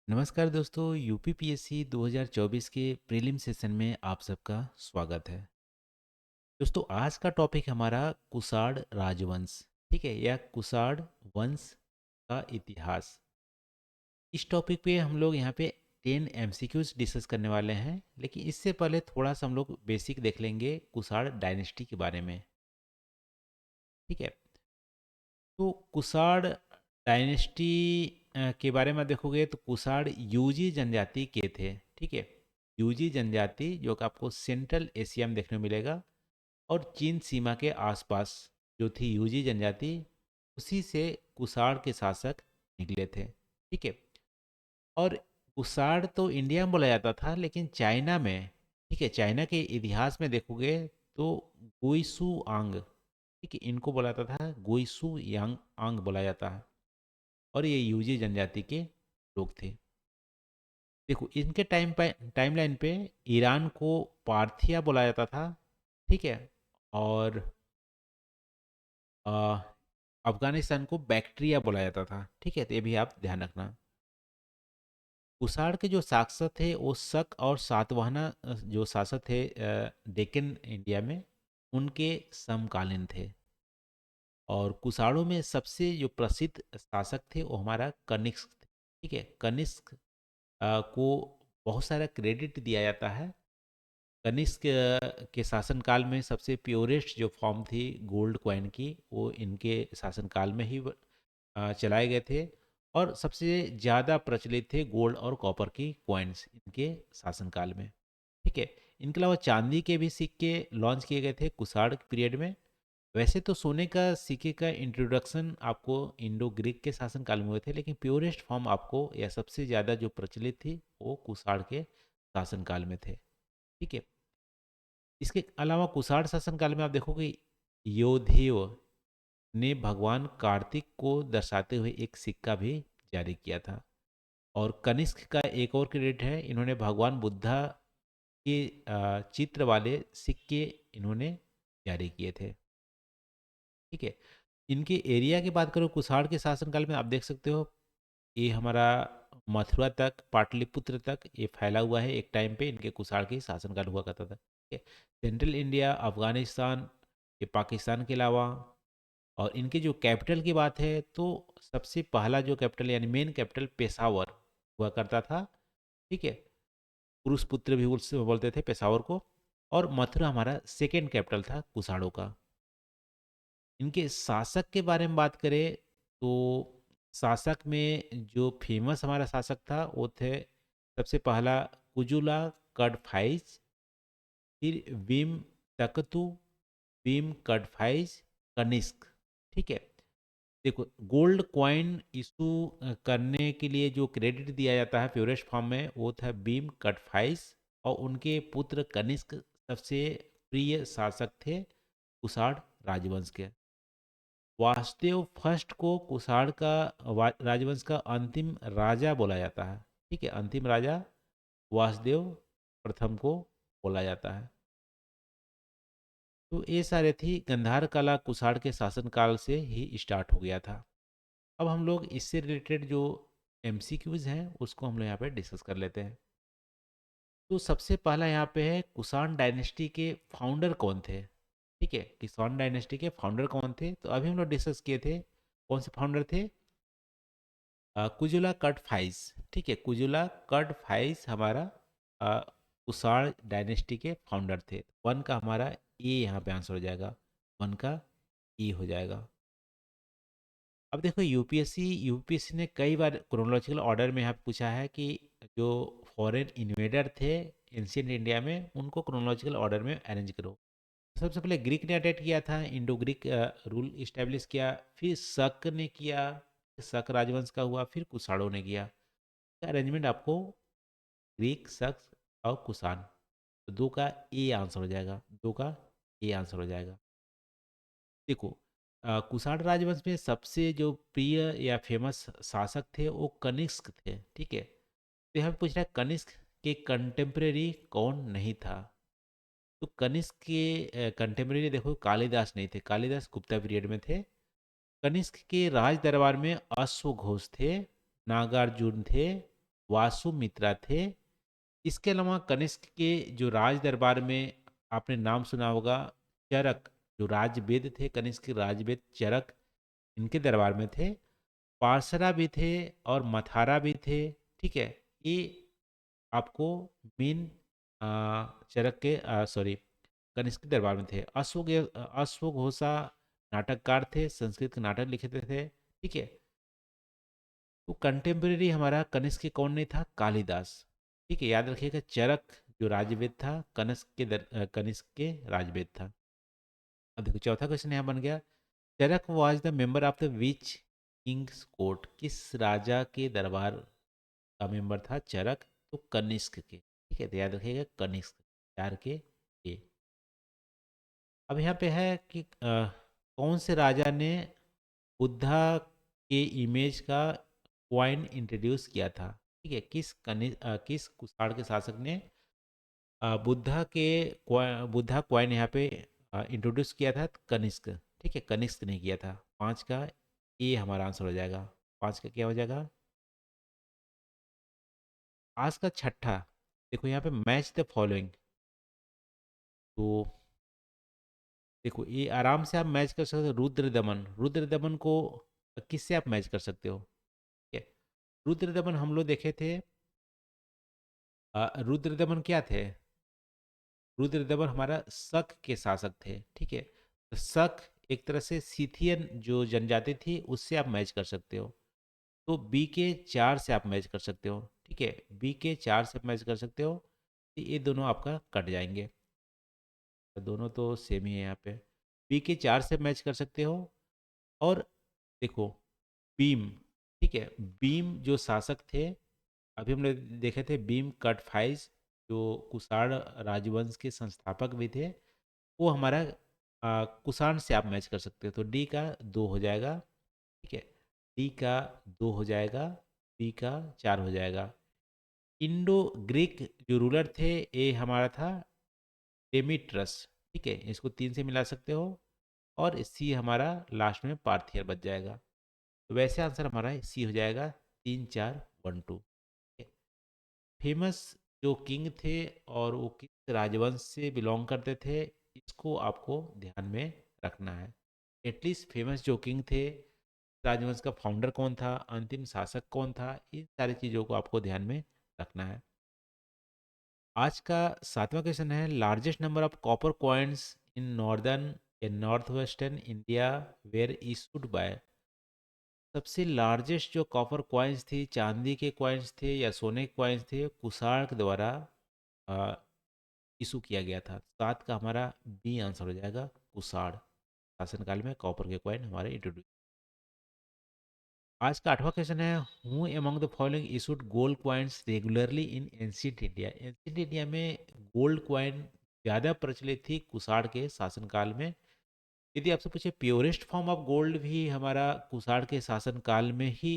नमस्कार दोस्तों, यूपीपीएससी 2024 के प्रीलिम सेशन में आप सबका स्वागत है। दोस्तों, आज का टॉपिक हमारा कुषाण राजवंश, ठीक है, या कुषाण वंश का इतिहास। इस टॉपिक पे हम लोग यहाँ पे 10 एमसीक्यूज डिस्कस करने वाले हैं, लेकिन इससे पहले थोड़ा सा हम लोग बेसिक देख लेंगे कुषाण डायनेस्टी के बारे में। ठीक है, तो कुषाण डायनेस्टी के बारे में देखोगे तो कुषाण यूजी जनजाति के थे। ठीक है, यूजी जनजाति जो कि आपको सेंट्रल एशिया में देखने को मिलेगा और चीन सीमा के आसपास जो थी यूजी जनजाति, उसी से कुषाण के शासक निकले थे। ठीक है, और कुषाण तो इंडिया में बोला जाता था, लेकिन चाइना में, ठीक है, चाइना के इतिहास में देखोगे तो गुइसु आंग, ठीक है, इनको बोला जाता था, गुइसु यांग आंग बोला जाता है, और ये यूजी जनजाति के लोग थे। देखो, इनके टाइमलाइन पे ईरान को पार्थिया बोला जाता था। ठीक है, और अ, अफगानिस्तान को बैक्ट्रिया बोला जाता था। ठीक है, तो ये भी आप ध्यान रखना। कुषाण के जो शासक थे वो शक और सातवाहना जो शासक थे डेक्कन इंडिया में, उनके समकालीन थे। और कुषाणों में सबसे जो प्रसिद्ध शासक थे वो हमारा कनिष्क थे। ठीक है, कनिष्क को बहुत सारा क्रेडिट दिया जाता है। कनिष्क के शासनकाल में सबसे प्योरेस्ट जो फॉर्म थी गोल्ड कॉइन की, वो इनके शासनकाल में ही चलाए गए थे। और सबसे ज़्यादा प्रचलित थे गोल्ड और कॉपर की कॉइन्स इनके शासनकाल में। ठीक है, इनके अलावा चांदी के भी सिक्के लॉन्च किए गए थे कुषाण पीरियड में। वैसे तो सोने का सिक्के का इंट्रोडक्शन आपको इंडो ग्रीक के शासनकाल में हुए थे, लेकिन प्योरेस्ट फॉर्म आपको या सबसे ज़्यादा जो प्रचलित थी वो कुषाण के शासनकाल में थे। ठीक है, इसके अलावा कुषाण शासनकाल में आप देखोगे योधेय ने भगवान कार्तिक को दर्शाते हुए एक सिक्का भी जारी किया था। और कनिष्क का एक और क्रेडिट है, इन्होंने भगवान बुद्धा के चित्र वाले सिक्के इन्होंने जारी किए थे। ठीक है, इनके एरिया की बात करो कुषाण के शासनकाल में, आप देख सकते हो ये हमारा मथुरा तक, पाटलिपुत्र तक ये फैला हुआ है। एक टाइम पे इनके कुषाण के शासनकाल हुआ करता था। ठीक है, सेंट्रल इंडिया, अफगानिस्तान, ये पाकिस्तान के अलावा। और इनके जो कैपिटल की बात है तो सबसे पहला जो कैपिटल यानी मेन कैपिटल पेशावर हुआ करता था। ठीक है, पुरुष पुत्र भी उससे बोलते थे पेशावर को। और मथुरा हमारा सेकेंड कैपिटल था कुषाणों का। इनके शासक के बारे में बात करें तो शासक में जो फेमस हमारा शासक था वो थे, सबसे पहला कुजुला कडफाइज, फिर भीम तकतु, भीम कडफाइज, कनिष्क। ठीक है, देखो, गोल्ड कॉइन इशू करने के लिए जो क्रेडिट दिया जाता है प्योरेस्ट फॉर्म में वो था भीम कटफाइस। और उनके पुत्र कनिष्क सबसे प्रिय शासक थे कुषाण राजवंश के। वासुदेव फर्स्ट को कुषाण का राजवंश का अंतिम राजा बोला जाता है। ठीक है, अंतिम राजा वासुदेव प्रथम को बोला जाता है। तो ये सारे थी गंधार कला कुषाण के शासनकाल से ही स्टार्ट हो गया था। अब हम लोग इससे रिलेटेड जो एमसीक्यूज हैं उसको हम लोग यहाँ पे डिस्कस कर लेते हैं। तो सबसे पहला यहाँ पे है कुषाण डायनेस्टी के फाउंडर कौन थे। ठीक है, कुषाण डायनेस्टी के फाउंडर कौन थे, तो अभी हम लोग डिस्कस किए थे कौन से फाउंडर थे। Kujula cut fries. ठीक है, कुजुला कट फाइस हमारा अ, कुषाण डायनेस्टी के फाउंडर थे। वन का हमारा ए यहाँ पे आंसर हो जाएगा, वन का ई हो जाएगा। अब देखो, यूपीएससी ने कई बार क्रोनोलॉजिकल ऑर्डर में यहाँ पे पूछा है कि जो फॉरेन इन्वेडर थे एंशियंट इंडिया में उनको क्रोनोलॉजिकल ऑर्डर में अरेंज करो। सबसे पहले ग्रीक ने अटैक किया था, इंडो ग्रीक रूल इस्टेब्लिश किया, फिर शक ने किया, शक राजवंश का हुआ, फिर कुषाणों ने किया। अरेंजमेंट आपको ग्रीक, शक और कुषाण, तो दो का ए आंसर हो जाएगा, दो का ए आंसर हो जाएगा। देखो, कुषाण राजवंश में सबसे जो प्रिय या फेमस शासक थे वो कनिष्क थे। ठीक है, तो यहाँ पे पूछ रहा है कनिष्क के कंटेम्प्रेरी कौन नहीं था। तो कनिष्क के कंटेम्प्रेरी देखो, कालिदास नहीं थे, कालिदास गुप्ता पीरियड में थे। कनिष्क के राज दरबार में अश्वघोष थे, नागार्जुन थे, वासुमित्रा थे। इसके अलावा कनिष्क के जो राज दरबार में आपने नाम सुना होगा, चरक, जो राजवेद थे, कनिष्क के राजवेद चरक इनके दरबार में थे। पार्सरा भी थे और मथारा भी थे। ठीक है, ये आपको मेन चरक के सॉरी कनिष्क के दरबार में थे। अश्वघोषा नाटककार थे, संस्कृत के नाटक लिखते थे। ठीक है, तो कंटेम्प्रेरी हमारा कनिष्क के कौन नहीं था? कालिदास। ठीक है, याद रखिएगा, चरक जो राजवेद था, कनिष्क के राजवेद था। अब देखो चौथा क्वेश्चन यहाँ बन गया, Charak was the member of the which king's court? किस राजा के दरबार का मेंबर था चरक? तो कनिष्क के। ठीक है, तो याद रखिएगा कनिष्क, 4 के ए। अब यहाँ पे है कि कौन से राजा ने बुद्धा के इमेज का क्वाइन इंट्रोड्यूस किया था? ठीक है, किस कुषाण के शासक ने बुद्धा क्वाइन यहाँ पे इंट्रोड्यूस किया था? कनिष्क। ठीक है, कनिष्क ने किया था। 5 का ए हमारा आंसर हो जाएगा। 5 का क्या हो जाएगा? आज का छठा, देखो यहाँ पे मैच द फॉलोइंग। तो देखो ये आराम से आप मैच कर सकते हो। रुद्र दमन, रुद्र दमन को किससे आप मैच कर सकते हो? ठीक है, रुद्र दमन हम लोग देखे थे। रुद्र दमन क्या थे? रुद्रदमन हमारा शक के शासक थे। ठीक है, तो शक एक तरह से सीथियन जो जनजाति थी उससे आप मैच कर सकते हो। तो बी के 4 से आप मैच कर सकते हो। ठीक है, बी के 4 से मैच कर सकते हो। तो ये दोनों आपका कट जाएंगे, तो दोनों तो सेम ही है यहाँ पे। बी के 4 से मैच कर सकते हो। और देखो बीम, ठीक है, बीम जो शासक थे, अभी हमने देखे थे बीम कटफाइज जो कुषाण राजवंश के संस्थापक भी थे, वो हमारा कुषाण से आप मैच कर सकते हो। तो डी का 2 हो जाएगा। ठीक है, डी का 2 हो जाएगा, बी का 4 हो जाएगा। इंडो ग्रीक जो रूलर थे, ये हमारा था डेमिट्रस। ठीक है, इसको 3 से मिला सकते हो। और सी हमारा लास्ट में पार्थियर बच जाएगा। तो वैसे आंसर हमारा सी हो जाएगा, 3 4 1 2। फेमस जो किंग थे और वो किस राजवंश से बिलोंग करते थे, इसको आपको ध्यान में रखना है। एटलीस्ट फेमस जो किंग थे, राजवंश का फाउंडर कौन था, अंतिम शासक कौन था, इन सारी चीज़ों को आपको ध्यान में रखना है। आज का 7वां क्वेश्चन है, largest number of copper coins in northern या north western India were issued by? सबसे लार्जेस्ट जो कॉपर कॉइन्स थी, चांदी के कॉइन्स थे या सोने के कॉइन्स थे, कुषाण के द्वारा इशू किया गया था। 7 का हमारा बी आंसर हो जाएगा, कुषाण शासनकाल में कॉपर के कॉइन हमारे इंट्रोड्यूस। आज का 8वां क्वेश्चन है, who among the following issued gold coins regularly in ancient India? Ancient India में गोल्ड कॉइन ज़्यादा प्रचलित थी कुषाण के शासनकाल में। यदि आपसे पूछे प्योरेस्ट फॉर्म ऑफ गोल्ड भी हमारा कुषाण के शासनकाल में ही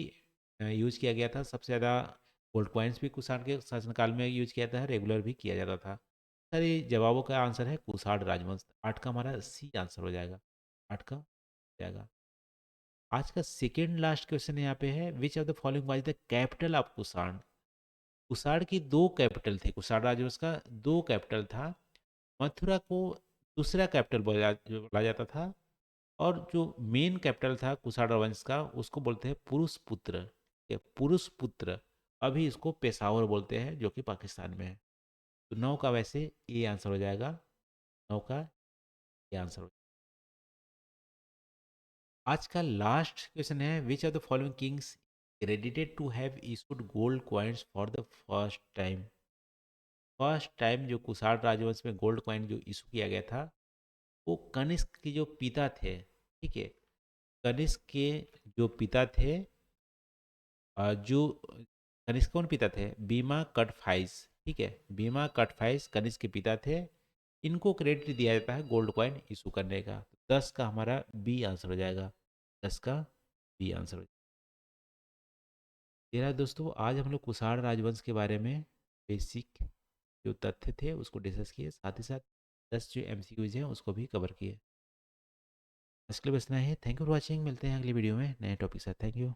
यूज किया गया था। सबसे ज़्यादा गोल्ड कॉइन्स भी कुषाण के शासनकाल में यूज किया जाता है, रेगुलर भी किया जाता था। सारे जवाबों का आंसर है कुषाण राजवंश। 8 का हमारा सी आंसर हो जाएगा, 8 का हो जाएगा। आज का सेकेंड लास्ट क्वेश्चन यहाँ पे है, which of the following was the capital of Kushan? Kushan की 2 कैपिटल थी, कुषाण राजवंश का 2 कैपिटल था। मथुरा को दूसरा कैपिटल बोला जाता था, और जो मेन कैपिटल था कुषाण वंश का, उसको बोलते हैं पुरुष पुत्र। ये पुरुष पुत्र, अभी इसको पेशावर बोलते हैं, जो कि पाकिस्तान में है। तो 9 का वैसे ये आंसर हो जाएगा, 9 का ये आंसर हो जाएगा। आज का लास्ट क्वेश्चन है, which of the following kings credited to have issued gold coins for the first time? First time जो कुषाण राजवंश में गोल्ड कॉइन जो इशू किया गया था, वो कनिष्क के जो पिता थे। ठीक है, कनिष्क के जो पिता थे, जो कनिष्क कौन पिता थे? बीमा कटफाइस। ठीक है, बीमा कटफाइस कनिष्क के पिता थे। इनको क्रेडिट दिया जाता है गोल्ड कॉइन इशू करने का। 10 का हमारा बी आंसर हो जाएगा, 10 का बी आंसर हो जाएगा। तेरह दोस्तों, आज हम लोग कुषाण राजवंश के बारे में बेसिक जो तथ्य थे उसको डिस्कस किए, साथ ही साथ 10 जो एमसीक्यूज हैं उसको भी कवर किए। आज के लिए बस इतना ही। थैंक यू फॉर वॉचिंग, मिलते हैं अगली वीडियो में नए टॉपिक के साथ। Thank you.